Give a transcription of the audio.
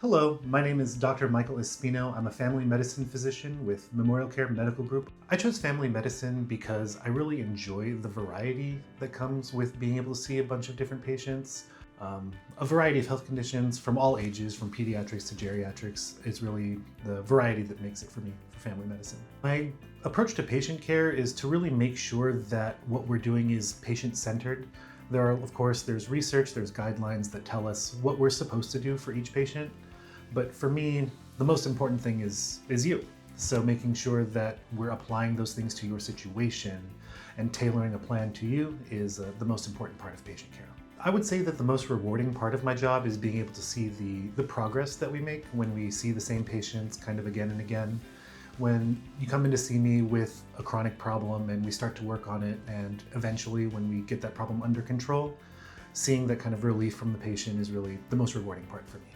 Hello, my name is Dr. Michael Espino. I'm a family medicine physician with MemorialCare Medical Group. I chose family medicine because I really enjoy the variety that comes with being able to see a bunch of different patients. A variety of health conditions from all ages, from pediatrics to geriatrics, is really the variety that makes it for me for family medicine. My approach to patient care is to really make sure that what we're doing is patient-centered. There's research, there's guidelines that tell us what we're supposed to do for each patient. But for me, the most important thing is you. So making sure that we're applying those things to your situation and tailoring a plan to you is the most important part of patient care. I would say that the most rewarding part of my job is being able to see the progress that we make when we see the same patients kind of again and again. When you come in to see me with a chronic problem and we start to work on it, and eventually when we get that problem under control, seeing that kind of relief from the patient is really the most rewarding part for me.